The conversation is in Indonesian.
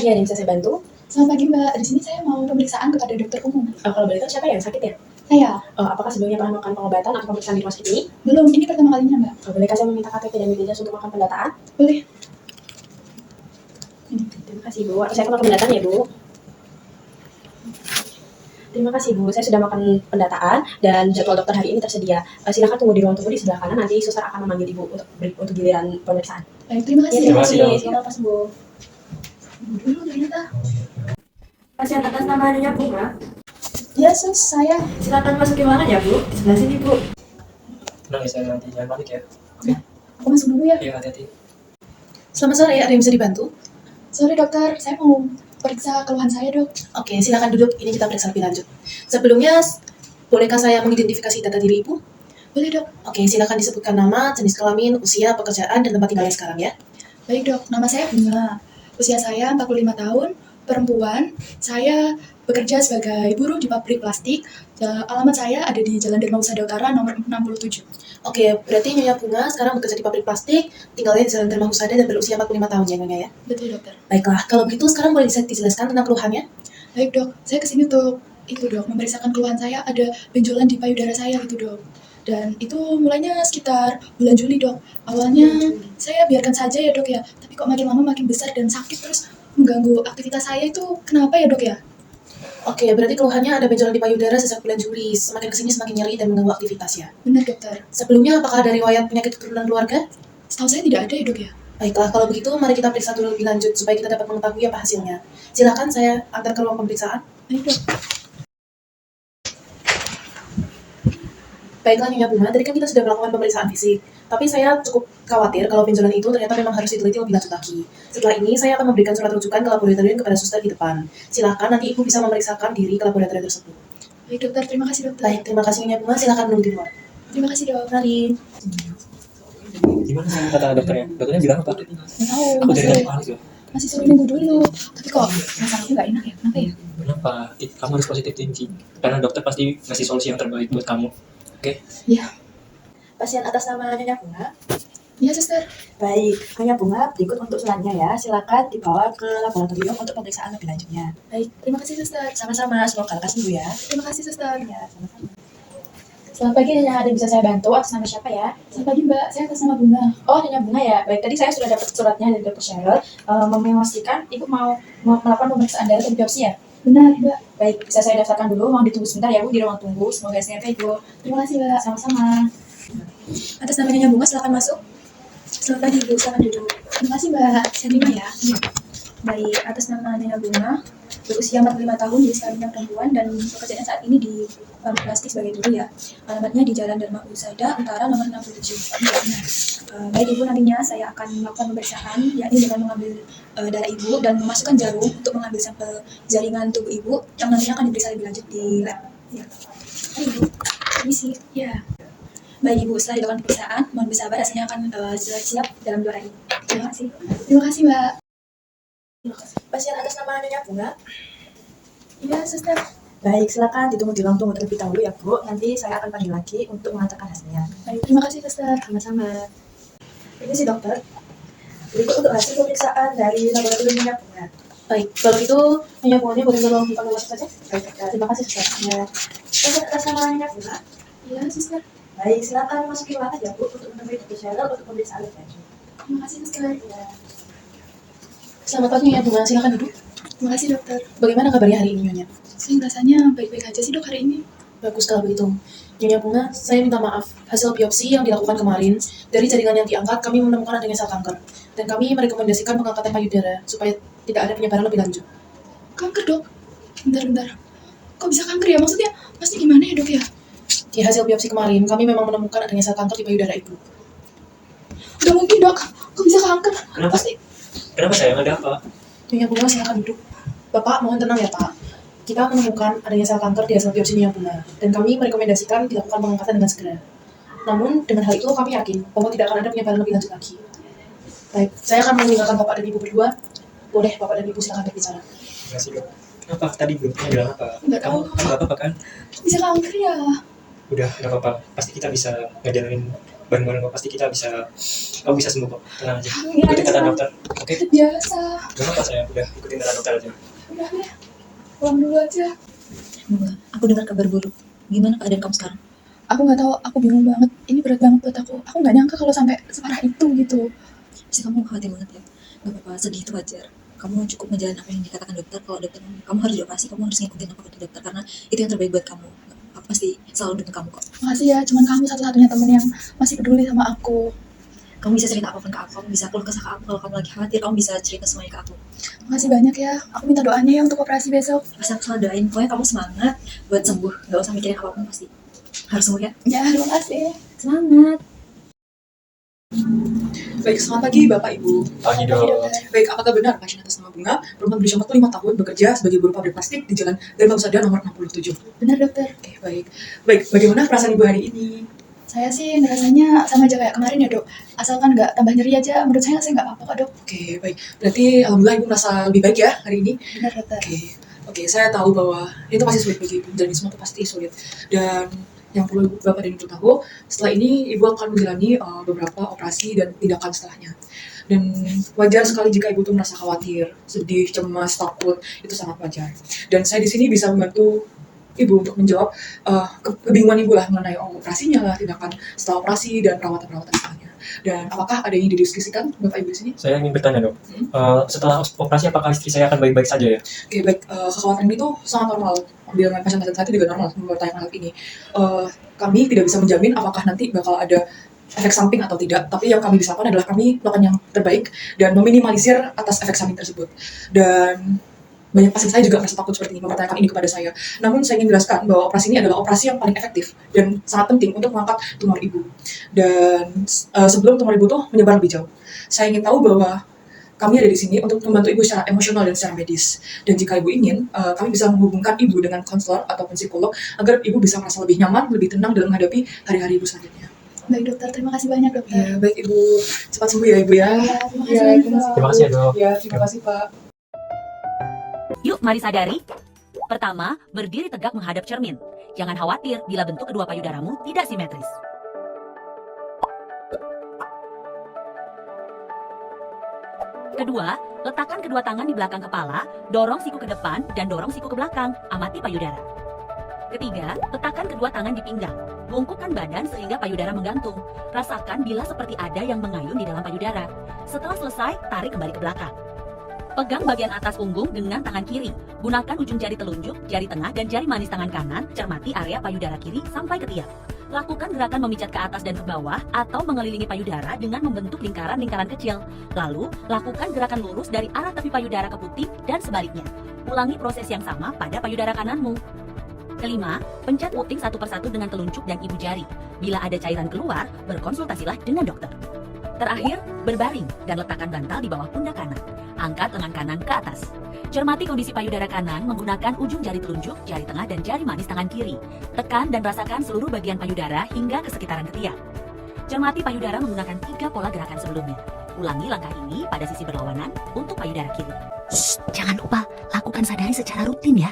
pagi, ada yang bisa saya bantu? Selamat pagi Mbak, di sini saya mau pemeriksaan kepada dokter umum. Kalau boleh tahu siapa yang sakit ya? Saya? Apakah sebelumnya pernah melakukan pengobatan atau pemeriksaan di rumah sakit ini? Belum, ini pertama kalinya Mbak. Bolehkah saya meminta KTP dan identitas untuk melakukan pendataan? Boleh. Terima kasih Bu. Saya akan melakukan pendataan ya Bu. Terima kasih Bu, saya sudah melakukan pendataan dan jadwal dokter hari ini tersedia. Silakan tunggu di ruang tunggu di sebelah kanan, nanti suster akan memanggil Ibu untuk giliran pemeriksaan. Baik, terima kasih. Terima kasih. Terima kasih. Selamat sembuh. Dulu ternyata. Pasien atas nama Nyonya Bunga, Ya sus, saya. silakan masuk ruangan ya Bu. Sebelah sini Bu. Tenang ya, saya nanti jangan panik ya. Aku masuk dulu ya. Iya, hati-hati. Selamat sore, ada yang bisa dibantu? Sorry dokter, saya mau periksa keluhan saya dok. Oke, silakan duduk. Ini kita periksa lebih lanjut. Sebelumnya, bolehkah saya mengidentifikasi data diri Ibu? Boleh dok. Oke, silakan disebutkan nama, jenis kelamin, usia, pekerjaan, dan tempat tinggalnya sekarang ya. Baik dok, nama saya Bunga. Usia saya 45 tahun, perempuan. Saya bekerja sebagai buruh di pabrik plastik. Alamat saya ada di Jalan Dharma Husada Utara nomor 67. Oke, berarti Nyonya Bunga sekarang bekerja di pabrik plastik, tinggalnya di Jalan Dharma Husada dan berusia 45 tahun ya Nyonya ya? Betul dokter. Baiklah, kalau begitu sekarang boleh dijelaskan tentang keluhannya? Baik dok, saya kesini untuk itu dok, memeriksakan keluhan saya ada benjolan di payudara saya gitu dok. Dan itu mulainya sekitar bulan Juli dok. Awalnya saya biarkan saja ya dok ya, tapi kok makin lama makin besar dan sakit terus mengganggu aktivitas saya itu kenapa ya dok ya? Oke, berarti keluhannya ada benjolan di payudara sejak bulan Juli, semakin kesini semakin nyeri dan mengganggu aktivitas ya. Benar dokter. Sebelumnya apakah ada riwayat penyakit keturunan keluarga? Setahu saya tidak ada ya dok ya. Baiklah, kalau begitu mari kita periksa dulu lebih lanjut supaya kita dapat mengetahui apa hasilnya. Silakan saya antar ke ruang pemeriksaan. Baik dok. Baiklah Nyonya Bunga, tadi kan kita sudah melakukan pemeriksaan fisik. Tapi saya cukup khawatir kalau benjolan itu ternyata memang harus diteliti lebih lanjut lagi. Setelah ini saya akan memberikan surat rujukan ke laboratorium kepada suster di depan. Silakan nanti Ibu bisa memeriksakan diri ke laboratorium tersebut. Baik dokter, terima kasih dokter. Baik, terima kasih Nyonya Bunga, silakan menunggu di luar. Terima kasih dok. Mari. Gimana sih kata dokternya? Dokternya bilang apa? Nggak tahu, Aku dari tadi masih, panik loh. masih suruh nunggu dulu. Tapi kok rasanya aku nggak enak ya, kenapa ya? Kenapa? Kamu harus positif thinking. Karena dokter pasti ngasih solusi yang terbaik buat kamu. Oke? Iya. Pasien atas nama Nyonya Bunga. Iya suster. Baik, Nyonya Bunga berikut untuk selanjutnya ya. Silakan dibawa ke laboratorium untuk pemeriksaan lebih lanjutnya. Baik, terima kasih suster. Sama-sama, semoga lekas sembuh ya. Terima kasih suster. Ya, sama-sama. Selamat pagi, Nyonya. Ada yang bisa saya bantu? Atas nama siapa ya? Selamat pagi mbak, saya atas nama Bunga. Oh, Nyonya Bunga ya. Baik, tadi saya sudah dapat suratnya dari Dr. Cheryl. Memastikan Ibu mau melakukan pemeriksaan darah dan biopsi ya? Benar mbak. Baik, bisa saya daftarkan dulu. Mohon ditunggu sebentar ya Bu di ruang tunggu. Semoga hasilnya baik Bu. Terima kasih mbak. Sama-sama. Atas nama Nyonya Bunga, silakan masuk. Selamat pagi, Bu. Silakan duduk. Terima kasih mbak. Saya terima ya. Baik, atas nama Nyonya Bunga, berusia 45 tahun, jadi sekarang perempuan, dan pekerjaannya saat ini di pabrik plastik sebagai buruh ya. Alamatnya di Jalan Dharma Husada Utara nomor 67. Baik Ibu, nantinya saya akan melakukan pemeriksaan, yakni dengan mengambil darah Ibu dan memasukkan jarum untuk mengambil sampel jaringan tubuh Ibu yang nantinya akan diperiksa lebih lanjut di lab. Ya. Mari Ibu, permisi. Ya. Baik Ibu, setelah dilakukan pemeriksaan, mohon bersabar, hasilnya akan siap dalam 2 hari. Terima kasih. Terima kasih mbak. Pasien atas nama Nyonya Bunga. Iya suster. Baik, silakan ditunggu di ruang tunggu terlebih dahulu ya Bu. Nanti saya akan panggil lagi untuk mengantarkan hasilnya. Baik, terima kasih suster. Sama-sama. Ini si dokter. Berikut untuk hasil pemeriksaan dari laboratorium Nyonya Bunga. Baik, kalau gitu Nyonya Bunganya boleh tolong dipanggil masuk saja? Baik, dokter. Terima kasih suster. Ya. Pasien atas nama Nyonya Bunga. Iya suster. Baik, silakan masuki ruangan ya Bu untuk menemui Dr. Cheryl untuk pemeriksaan lebih lanjut. Terima kasih suster. Ya. Selamat pagi Nyonya Bunga, silakan duduk. Terima kasih dokter. Bagaimana kabarnya hari ini Nyonya? Saya rasanya baik-baik aja sih dok hari ini. Bagus kalau begitu. Nyonya Bunga, saya minta maaf. Hasil biopsi yang dilakukan kemarin, dari jaringan yang diangkat, kami menemukan adanya sel kanker. Dan kami merekomendasikan pengangkatan payudara, supaya tidak ada penyebaran lebih lanjut. Kanker dok. Bentar. Kok bisa kanker ya? Maksudnya pasti gimana ya dok ya? Di hasil biopsi kemarin, kami memang menemukan adanya sel kanker di payudara Ibu. Udah mungkin dok. Kok bisa kanker? Kenapa? Pasti. Kenapa sayang? Ada apa? Nyonya Bunga, silakan duduk. Bapak, mohon tenang ya Pak. Kita menemukan adanya sel kanker di hasil biopsi Nyonya Bunga, dan kami merekomendasikan dilakukan pengangkatan dengan segera. Namun, dengan hal itu kami yakin bahwa tidak akan ada penyebaran lebih lanjut lagi. Baik, saya akan meninggalkan Bapak dan Ibu berdua. Boleh Bapak dan Ibu silakan berbicara. Terima kasih dok. Kenapa? Tadi dokternya bilang apa? Nggak tahu. Kamu nggak apa-apa kan? Kok bisa kanker ya? Udah, nggak apa-apa. Pasti kita bisa ngejalanin bareng-bareng kok, pasti kamu bisa sembuh kok, tenang aja. Iya, Ikutin kata Sa. dokter, oke? Biasa. Gak apa saya, udah ikutin kata dokter aja. Udah ya, pulang dulu aja. Bunga, aku dengar kabar buruk. Gimana keadaan kamu sekarang? Aku nggak tahu, aku bingung banget. Ini berat banget buat aku. Aku nggak nyangka kalau sampai separah itu gitu. Pasti kamu khawatir banget ya. Gak apa-apa, sedih itu wajar. Kamu cukup menjalani apa yang dikatakan dokter. Kalau dokter kamu harus dioperasi, kamu harus ngikutin apa kata dokter karena itu yang terbaik buat kamu. Aku pasti selalu dukung kamu kok. Makasih ya, cuman kamu satu-satunya temen yang masih peduli sama aku. Kamu bisa cerita apapun ke aku, kamu bisa keluh kesah ke aku. Kalau kamu lagi khawatir, kamu bisa cerita semuanya ke aku. Makasih banyak ya. Aku minta doanya ya untuk operasi besok. Pasti aku selalu doain, pokoknya kamu semangat buat sembuh. Gak usah mikirin apapun, pasti harus sembuh ya. Ya, terima kasih. Semangat. Baik, selamat pagi Bapak Ibu. Pagi dok. Baik, apakah benar pasien atas nama Bunga perempuan berusia 45 tahun bekerja sebagai buruh pabrik plastik di Jalan Dharma Husada nomor 67? Benar dokter. Oke, baik. Baik, bagaimana perasaan Ibu hari ini? Saya sih ngerasanya sama aja kayak kemarin ya dok. Asalkan nggak tambah nyeri aja. Menurut saya nggak apa-apa kok dok. Oke, baik. Berarti alhamdulillah Ibu merasa lebih baik ya hari ini? Benar dokter. Oke, saya tahu bahwa itu pasti sulit bagi Ibu dan ini semua itu pasti sulit. Dan yang perlu Bapak dan Ibu tahu, setelah ini Ibu akan menjalani beberapa operasi dan tindakan setelahnya. Dan wajar sekali jika Ibu tuh merasa khawatir, sedih, cemas, takut, itu sangat wajar. Dan saya di sini bisa membantu Ibu untuk menjawab kebingungan Ibu lah mengenai operasinya lah, tindakan setelah operasi dan perawatan-perawatan setelahnya. Dan apakah ada yang didiskusikan Bapak Ibu di sini? Saya ingin bertanya dok, setelah operasi apakah istri saya akan baik-baik saja ya? Oke, baik. Kekhawatiran itu sangat normal. Dengan pasien-pasien saya itu juga normal mempertanyakan hal ini. Kami tidak bisa menjamin apakah nanti bakal ada efek samping atau tidak. Tapi yang kami bisa lakukan adalah kami melakukan yang terbaik dan meminimalisir atas efek samping tersebut. Dan banyak pasien saya juga merasa takut seperti ini, mempertanyakan ini kepada saya. Namun saya ingin jelaskan bahwa operasi ini adalah operasi yang paling efektif dan sangat penting untuk mengangkat tumor ibu. Dan sebelum tumor ibu tuh menyebar lebih jauh, saya ingin tahu bahwa kami ada di sini untuk membantu ibu secara emosional dan secara medis. Dan jika ibu ingin, kami bisa menghubungkan ibu dengan konselor ataupun psikolog agar ibu bisa merasa lebih nyaman, lebih tenang dalam menghadapi hari-hari ibu selanjutnya. Baik dokter, terima kasih banyak dokter. Ya, baik ibu, cepat sembuh ya ibu ya. Ya, terima kasih Ya, banyak dok. Terima kasih ya dok. Ya, terima kasih Pak. Yuk, mari sadari. Pertama, berdiri tegak menghadap cermin. Jangan khawatir bila bentuk kedua payudaramu tidak simetris. Kedua, letakkan kedua tangan di belakang kepala, dorong siku ke depan dan dorong siku ke belakang. Amati payudara. Ketiga, letakkan kedua tangan di pinggang. Bungkukkan badan sehingga payudara menggantung. Rasakan bila seperti ada yang mengayun di dalam payudara. Setelah selesai, tarik kembali ke belakang. Pegang bagian atas punggung dengan tangan kiri. Gunakan ujung jari telunjuk, jari tengah, dan jari manis tangan kanan. Cermati area payudara kiri sampai ke tiap. Lakukan gerakan memijat ke atas dan ke bawah atau mengelilingi payudara dengan membentuk lingkaran-lingkaran kecil. Lalu, lakukan gerakan lurus dari arah tepi payudara ke puting dan sebaliknya. Ulangi proses yang sama pada payudara kananmu. Kelima, pencet puting satu persatu dengan telunjuk dan ibu jari. Bila ada cairan keluar, berkonsultasilah dengan dokter. Terakhir, berbaring dan letakkan bantal di bawah pundak kanan. Angkat lengan kanan ke atas. Cermati kondisi payudara kanan menggunakan ujung jari telunjuk, jari tengah, dan jari manis tangan kiri. Tekan dan rasakan seluruh bagian payudara hingga ke sekitaran ketiak. Cermati payudara menggunakan 3 pola gerakan sebelumnya. Ulangi langkah ini pada sisi berlawanan untuk payudara kiri. Shh, jangan lupa lakukan sadari secara rutin ya.